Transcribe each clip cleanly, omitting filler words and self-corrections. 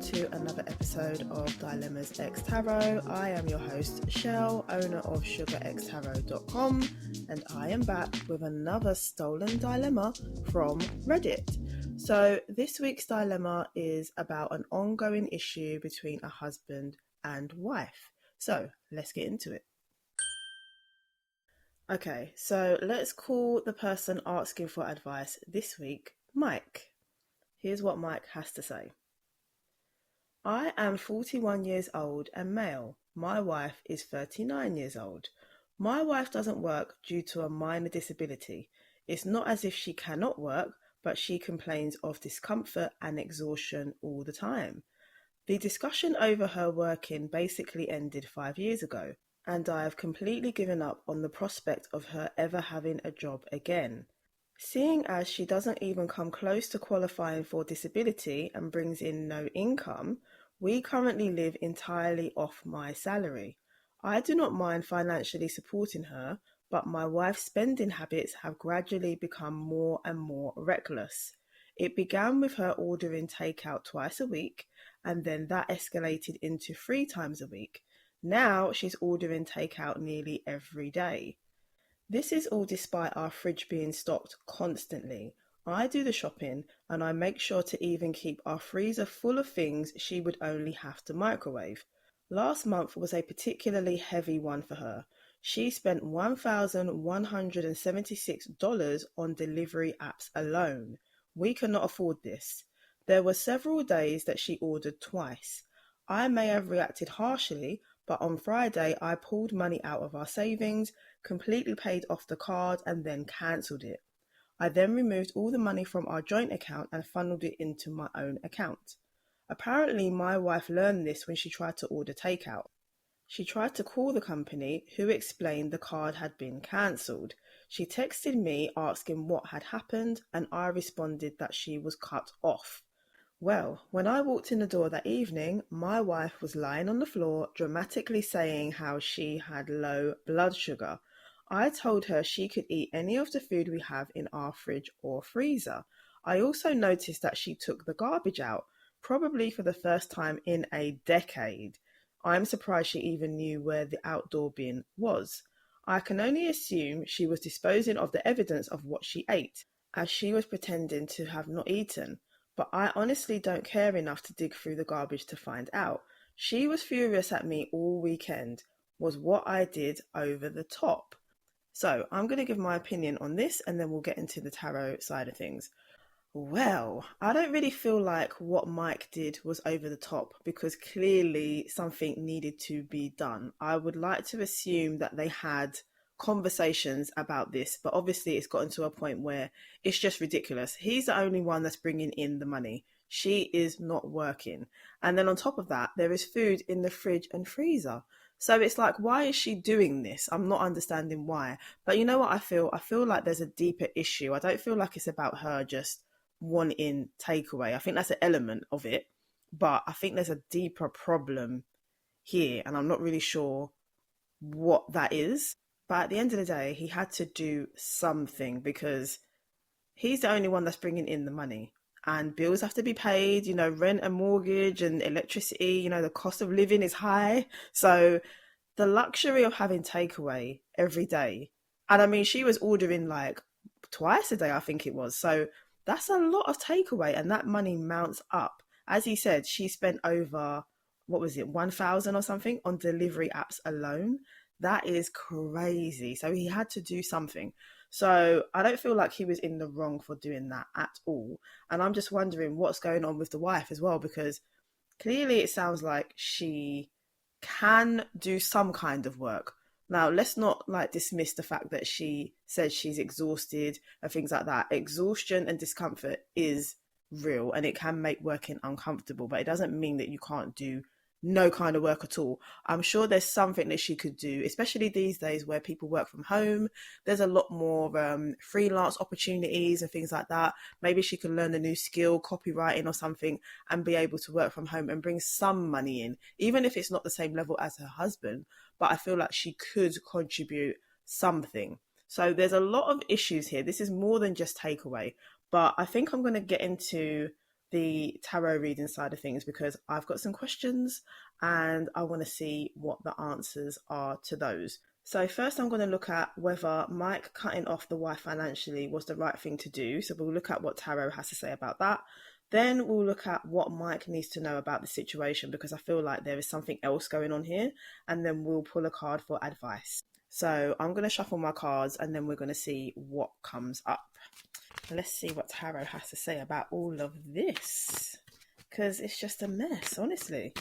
to another episode of Dilemmas X Tarot. I am your host, Chelle, owner of sugarxtarot.com, and I am back with another stolen dilemma from Reddit. So this week's dilemma is about an ongoing issue between a husband and wife. So let's get into it. Okay, so let's call the person asking for advice this week Mike. Here's what Mike has to say. I am 41 years old and male. My wife is 39 years old. My wife doesn't work due to a minor disability. It's not as if she cannot work, but she complains of discomfort and exhaustion all the time. The discussion over her working basically ended 5 years ago, and I have completely given up on the prospect of her ever having a job again. Seeing as she doesn't even come close to qualifying for disability and brings in no income, we currently live entirely off my salary. I do not mind financially supporting her, but my wife's spending habits have gradually become more and more reckless. It began with her ordering takeout twice a week, and then that escalated into 3 times a week. Now she's ordering takeout nearly every day. This is all despite our fridge being stocked constantly. I do the shopping and I make sure to even keep our freezer full of things she would only have to microwave. Last month was a particularly heavy one for her. She spent $1,176 on delivery apps alone. We cannot afford this. There were several days that she ordered twice. I may have reacted harshly, but on Friday I pulled money out of our savings, completely paid off the card and then cancelled it. I then removed all the money from our joint account and funneled it into my own account. Apparently my wife learned this when she tried to order takeout. She tried to call the company, who explained the card had been cancelled. She texted me asking what had happened and I responded that she was cut off. Well, when I walked in the door that evening, my wife was lying on the floor, dramatically saying how she had low blood sugar. I told her she could eat any of the food we have in our fridge or freezer. I also noticed that she took the garbage out, probably for the first time in a decade. I'm surprised she even knew where the outdoor bin was. I can only assume she was disposing of the evidence of what she ate, as she was pretending to have not eaten. But I honestly don't care enough to dig through the garbage to find out. She was furious at me all weekend. Was what I did over the top? So I'm going to give my opinion on this and then we'll get into the tarot side of things. Well, I don't really feel like what Mike did was over the top because clearly something needed to be done. I would like to assume that they had conversations about this, but obviously it's gotten to a point where it's just ridiculous. He's the only one that's bringing in the money. She is not working. And then on top of that, there is food in the fridge and freezer. So it's like, why is she doing this? I'm not understanding why. But you know what I feel? I feel like there's a deeper issue. I don't feel like it's about her just wanting takeaway. I think that's an element of it. But I think there's a deeper problem here. And I'm not really sure what that is. But at the end of the day, he had to do something because he's the only one that's bringing in the money. And bills have to be paid, rent and mortgage and electricity, the cost of living is high. So the luxury of having takeaway every day. And I mean, she was ordering like twice a day, I think it was. So that's a lot of takeaway and that money mounts up. As he said, she spent over, 1,000 or something on delivery apps alone. That is crazy. So he had to do something. So I don't feel like he was in the wrong for doing that at all. And I'm just wondering what's going on with the wife as well, because clearly it sounds like she can do some kind of work. Now, let's not dismiss the fact that she says she's exhausted and things like that. Exhaustion and discomfort is real and it can make working uncomfortable, but it doesn't mean that you can't do no kind of work at all. I'm sure there's something that she could do, especially these days where people work from home. There's a lot more freelance opportunities and things like that. Maybe she could learn a new skill, copywriting or something, and be able to work from home and bring some money in, even if it's not the same level as her husband. But I feel like she could contribute something. So there's a lot of issues here. This is more than just takeaway. But I think I'm going to get into the tarot reading side of things because I've got some questions and I want to see what the answers are to those. So first I'm going to look at whether Mike cutting off the wife financially was the right thing to do. So we'll look at what tarot has to say about that. Then we'll look at what Mike needs to know about the situation because I feel like there is something else going on here. And then we'll pull a card for advice. So I'm going to shuffle my cards and then we're going to see what comes up. Let's see what tarot has to say about all of this because it's just a mess, honestly.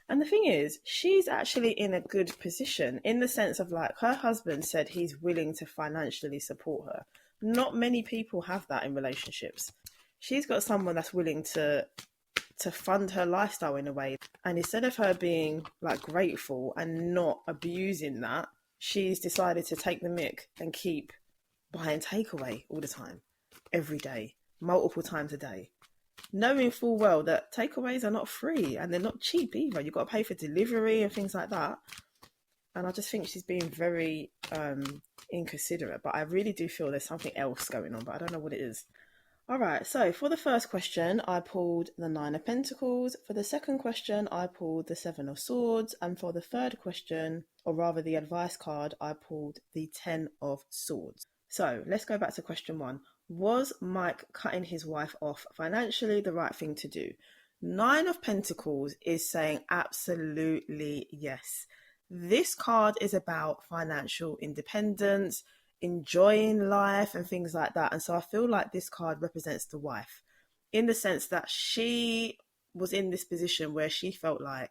And the thing is, she's actually in a good position in the sense of like her husband said he's willing to financially support her. Not many people have that in relationships. She's got someone that's willing to fund her lifestyle in a way. And instead of her being like grateful and not abusing that, she's decided to take the mick and keep buying takeaway all the time, every day, multiple times a day. Knowing full well that takeaways are not free and they're not cheap either. You've got to pay for delivery and things like that. And I just think she's being very inconsiderate. But I really do feel there's something else going on, but I don't know what it is. All right, so for the first question, I pulled the Nine of Pentacles. For the second question, I pulled the Seven of Swords. And for the third question, or rather the advice card, I pulled the Ten of Swords. So let's go back to question one. Was Mike cutting his wife off financially the right thing to do? Nine of Pentacles is saying absolutely yes. This card is about financial independence, enjoying life and things like that. And so I feel like this card represents the wife in the sense that she was in this position where she felt like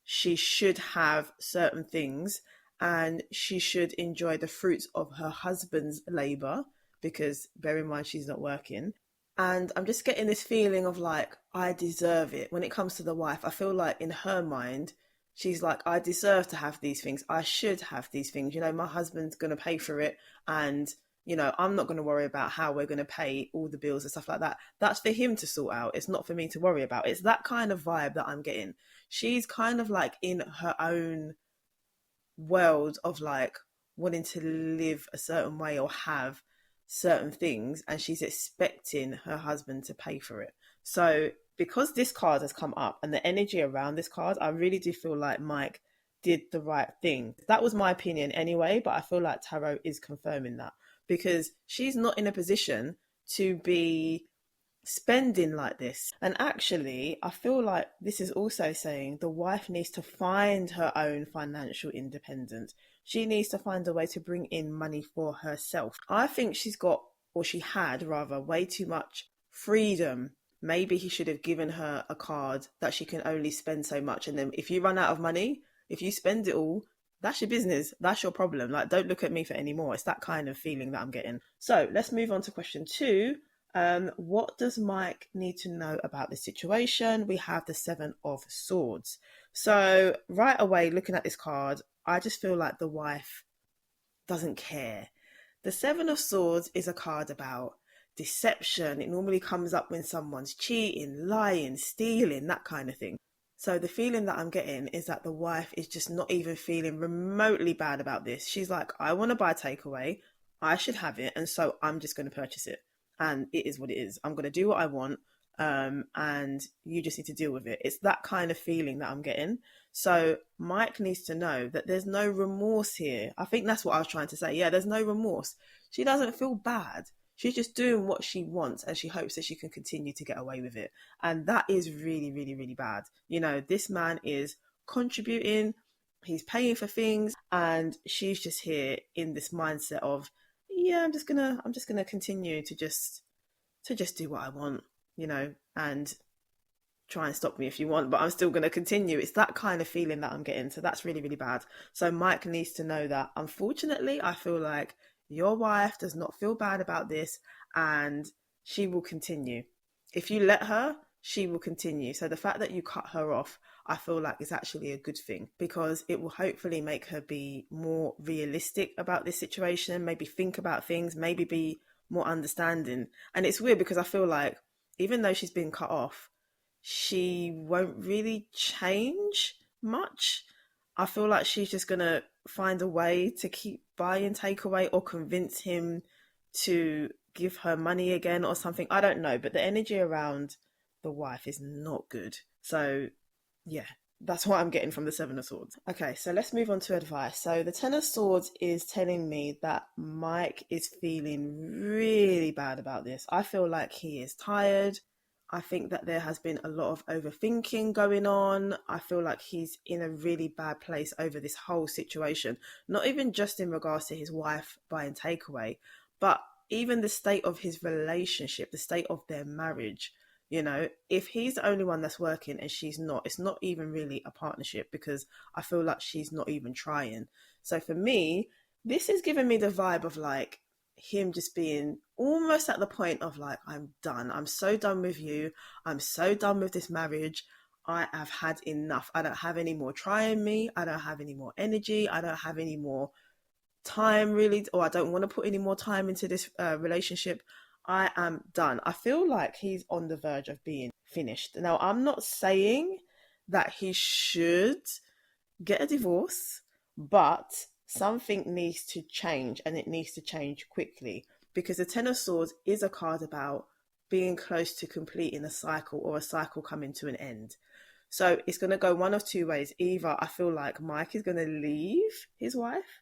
she should have certain things and she should enjoy the fruits of her husband's labor because bear in mind she's not working. And I'm just getting this feeling of like, I deserve it. When it comes to the wife, I feel like in her mind, she's like, I deserve to have these things. I should have these things. You know, my husband's going to pay for it. And, you know, I'm not going to worry about how we're going to pay all the bills and stuff like that. That's for him to sort out. It's not for me to worry about. It's that kind of vibe that I'm getting. She's kind of like in her own world of like wanting to live a certain way or have certain things, and she's expecting her husband to pay for it. So because this card has come up and the energy around this card, I really do feel like Mike did the right thing. That was my opinion anyway, but I feel like tarot is confirming that because she's not in a position to be spending like this. And actually, I feel like this is also saying the wife needs to find her own financial independence. She needs to find a way to bring in money for herself. I think she's got, or she had rather, way too much freedom. Maybe he should have given her a card that she can only spend so much. And then if you run out of money, if you spend it all, that's your business. That's your problem. Like, don't look at me for any more. It's that kind of feeling that I'm getting. So let's move on to question two. What does Mike need to know about the situation? We have the Seven of Swords. So right away, looking at this card, I just feel like the wife doesn't care. The Seven of Swords is a card about deception. It normally comes up when someone's cheating, lying, stealing, that kind of thing. So the feeling that I'm getting is that the wife is just not even feeling remotely bad about this. She's like, I want to buy takeaway. I should have it. And so I'm just going to purchase it. And it is what it is. I'm going to do what I want. And you just need to deal with it. It's that kind of feeling that I'm getting. So Mike needs to know that there's no remorse here. I think that's what I was trying to say. Yeah, there's no remorse. She doesn't feel bad. She's just doing what she wants and she hopes that she can continue to get away with it. And that is really, really, really bad. You know, this man is contributing, he's paying for things, and she's just here in this mindset of, yeah, I'm just gonna continue to just do what I want, you know, and try and stop me if you want, but I'm still going to continue. It's that kind of feeling that I'm getting. So that's really, really bad. So Mike needs to know that, unfortunately, I feel like your wife does not feel bad about this and she will continue. If you let her, she will continue. So the fact that you cut her off, I feel like is actually a good thing because it will hopefully make her be more realistic about this situation, maybe think about things, maybe be more understanding. And it's weird because I feel like even though she's been cut off, she won't really change much. I feel like she's just going to find a way to keep buying takeaway or convince him to give her money again or something. I don't know. But the energy around the wife is not good. So, yeah, that's what I'm getting from the Seven of Swords. Okay, so let's move on to advice. So the Ten of Swords is telling me that Mike is feeling really bad about this. I feel like he is tired. I think that there has been a lot of overthinking going on. I feel like he's in a really bad place over this whole situation, not even just in regards to his wife buying takeaway, but even the state of his relationship, the state of their marriage. You know, if he's the only one that's working and she's not, it's not even really a partnership, because I feel like she's not even trying. So for me, this is giving me the vibe of like him just being almost at the point of like, I'm done. I'm so done with you. I'm so done with this marriage. I have had enough. I don't have any more trying me. I don't have any more energy. I don't have any more time really, or I don't want to put any more time into this relationship. I am done. I feel like he's on the verge of being finished. Now, I'm not saying that he should get a divorce, but something needs to change, and it needs to change quickly, because the Ten of Swords is a card about being close to completing a cycle, or a cycle coming to an end. So it's going to go one of two ways. Either I feel like Mike is going to leave his wife,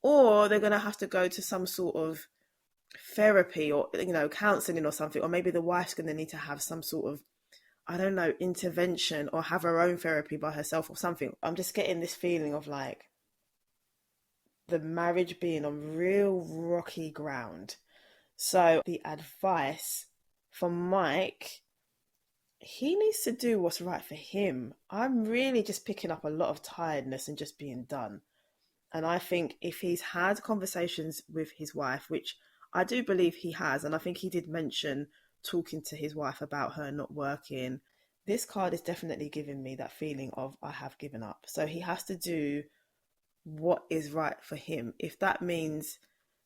or they're going to have to go to some sort of therapy, or counseling or something, or maybe the wife's going to need to have some sort of, I don't know, intervention, or have her own therapy by herself or something. I'm just getting this feeling of like the marriage being on real rocky ground. So the advice for Mike, he needs to do what's right for him. I'm really just picking up a lot of tiredness and just being done. And I think if he's had conversations with his wife, which I do believe he has, and I think he did mention talking to his wife about her not working, this card is definitely giving me that feeling of I have given up. So he has to do what is right for him. If that means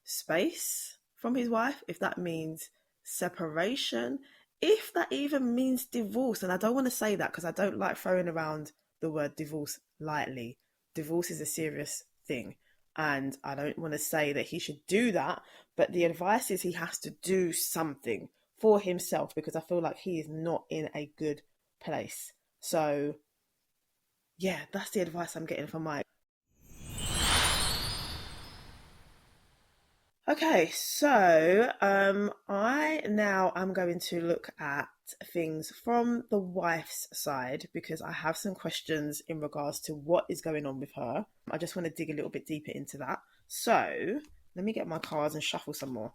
space from his wife, if that means separation, if that even means divorce. And I don't want to say that because I don't like throwing around the word divorce lightly. Divorce is a serious thing, and I don't want to say that he should do that, but the advice is he has to do something for himself, because I feel like he is not in a good place. So yeah, that's the advice I'm getting from Mike. Okay, so I now am going to look at things from the wife's side, because I have some questions in regards to what is going on with her. I just want to dig a little bit deeper into that. So let me get my cards and shuffle some more.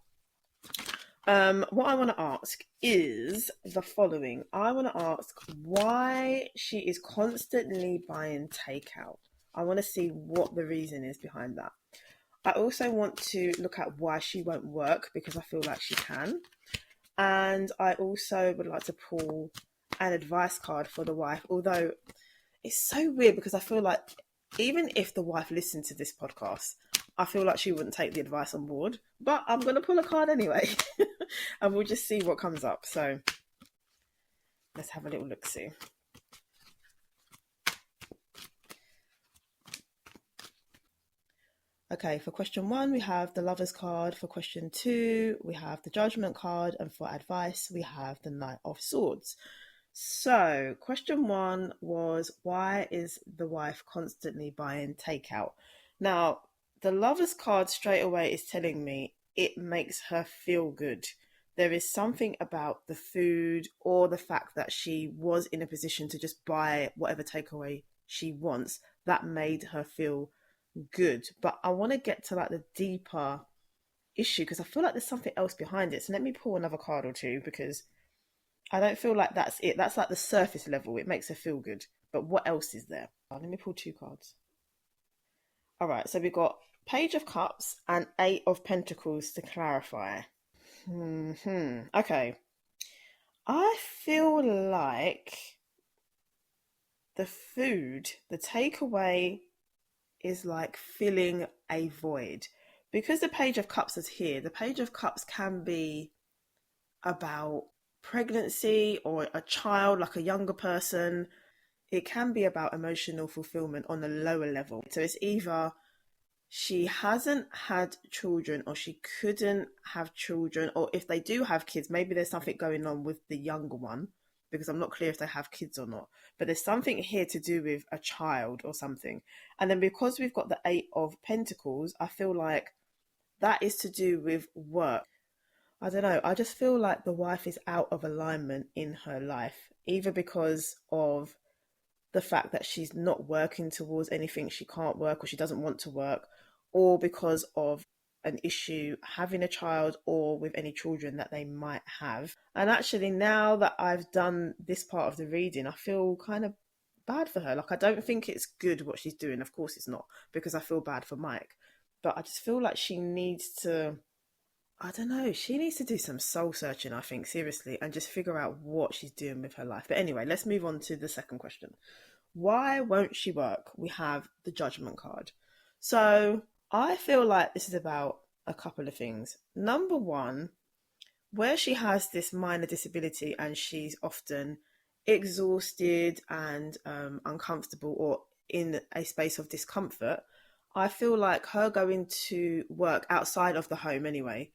What I want to ask is the following. I want to ask why she is constantly buying takeout. I want to see what the reason is behind that. I also want to look at why she won't work, because I feel like she can. And I also would like to pull an advice card for the wife, although it's so weird because I feel like even if the wife listened to this podcast, I feel like she wouldn't take the advice on board. But I'm going to pull a card anyway, and we'll just see what comes up. So let's have a little look-see. Okay, for question 1, we have the Lover's card. For question 2, we have the Judgment card. And for advice, we have the Knight of Swords. So question 1 was, why is the wife constantly buying takeout? Now, the Lover's card straight away is telling me it makes her feel good. There is something about the food, or the fact that she was in a position to just buy whatever takeaway she wants, that made her feel good. But I want to get to like the deeper issue, because I feel like there's something else behind it. So let me pull another card or two, because I don't feel like that's it. That's like the surface level. It makes her feel good. But what else is there? Let me pull 2 cards. All right, so we've got Page of Cups and 8 of Pentacles to clarify. Okay. I feel like the food, the takeaway, is like filling a void. Because the Page of Cups is here, the Page of Cups can be about pregnancy or a child, like a younger person. It can be about emotional fulfillment on a lower level. So it's either she hasn't had children, or she couldn't have children, or if they do have kids, maybe there's something going on with the younger one because I'm not clear if they have kids or not. But there's something here to do with a child or something. And then because we've got the Eight of Pentacles, I feel like that is to do with work. I don't know. I just feel like the wife is out of alignment in her life, either because of the fact that she's not working towards anything she can't work or she doesn't want to work, or because of an issue having a child or with any children that they might have. And actually, now that I've done this part of the reading, I feel kind of bad for her. Like, I don't think it's good what she's doing. Of course it's not, because I feel bad for Mike. But I just feel like she needs to, I don't know, she needs to do some soul searching, I think, seriously, and just figure out what she's doing with her life. But anyway, let's move on to the second question. Why won't she work? We have the Judgment card. So I feel like this is about a couple of things. Number one, where she has this minor disability and she's often exhausted and uncomfortable or in a space of discomfort, I feel like her going to work outside of the home anyway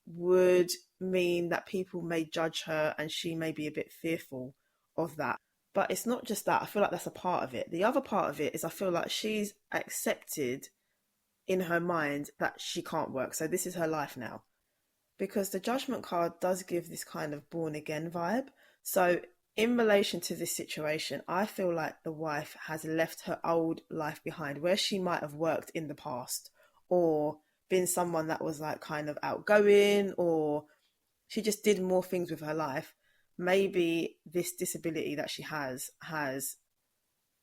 would mean that people may judge her and she may be a bit fearful of that. But it's not just that. I feel like that's a part of it. The other part of it is I feel like she's accepted in her mind that she can't work. So this is her life now. Because the Judgment card does give this kind of born again vibe. So in relation to this situation, I feel like the wife has left her old life behind, where she might have worked in the past or been someone that was like kind of outgoing, or she just did more things with her life. Maybe this disability that she has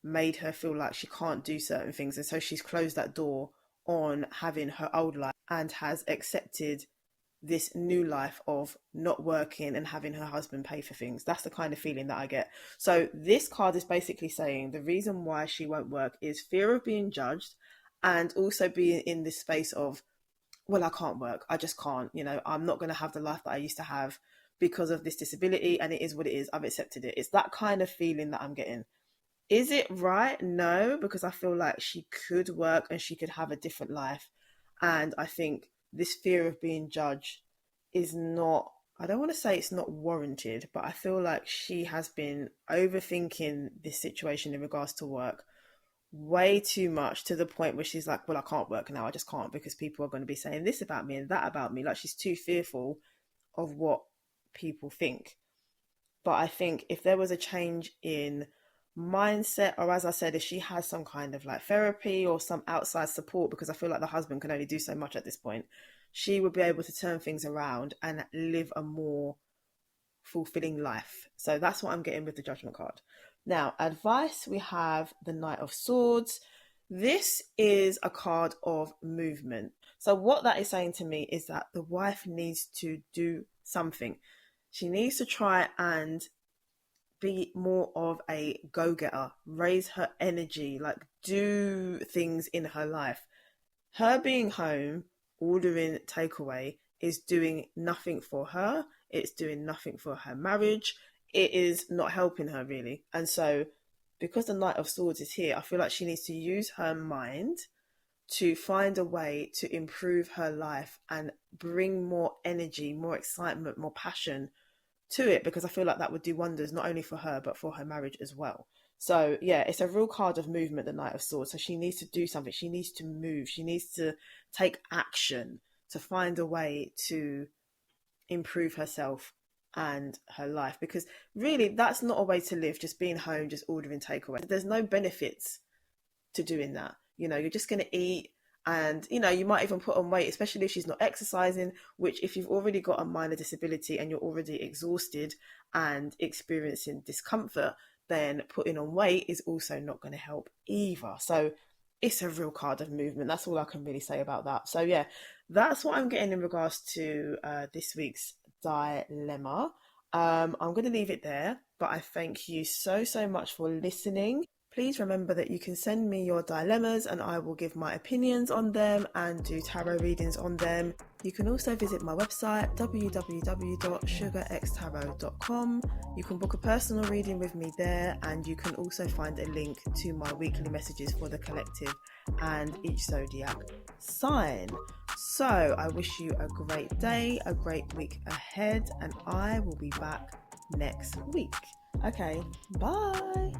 made her feel like she can't do certain things. And so she's closed that door on having her old life and has accepted this new life of not working and having her husband pay for things. That's the kind of feeling that I get. So this card is basically saying the reason why she won't work is fear of being judged, and also being in this space of, well, I can't work. I just can't. You know, I'm not going to have the life that I used to have because of this disability, and it is what it is. I've accepted it. It's that kind of feeling that I'm getting. Is it right? No, because I feel like she could work and she could have a different life. And I think this fear of being judged is not, I don't want to say it's not warranted, but I feel like she has been overthinking this situation in regards to work way too much, to the point where she's like, well, I can't work now. I just can't, because people are going to be saying this about me and that about me. Like, she's too fearful of what people think. But I think if there was a change in mindset, or as I said, if she has some kind of like therapy or some outside support, because I feel like the husband can only do so much at this point, she would be able to turn things around and live a more fulfilling life. So that's what I'm getting with the Judgment card. Now, advice, we have the Knight of Swords. This is a card of movement. So what that is saying to me is that the wife needs to do something. She needs to try and be more of a go-getter, raise her energy, like do things in her life. Her being home, ordering takeaway, is doing nothing for her. It's doing nothing for her marriage. It is not helping her really. And so because the Knight of Swords is here, I feel like she needs to use her mind to find a way to improve her life and bring more energy, more excitement, more passion to it, because I feel like that would do wonders not only for her but for her marriage as well. So yeah, it's a real card of movement, the Knight of Swords. So she needs to do something. She needs to move. She needs to take action to find a way to improve herself and her life, because really that's not a way to live, just being home, just ordering takeaway. There's no benefits to doing that. You know, you're just going to eat, and you know, you might even put on weight, especially if she's not exercising, which if you've already got a minor disability and you're already exhausted and experiencing discomfort, then putting on weight is also not going to help either. So it's a real card of movement. That's all I can really say about that. So yeah, that's what I'm getting in regards to this week's dilemma. I'm going to leave it there, but I thank you so much for listening. Please remember that you can send me your dilemmas and I will give my opinions on them and do tarot readings on them. You can also visit my website, www.sugarxtarot.com. You can book a personal reading with me there, and you can also find a link to my weekly messages for the collective and each zodiac sign. So I wish you a great day, a great week ahead, and I will be back next week. Okay, bye.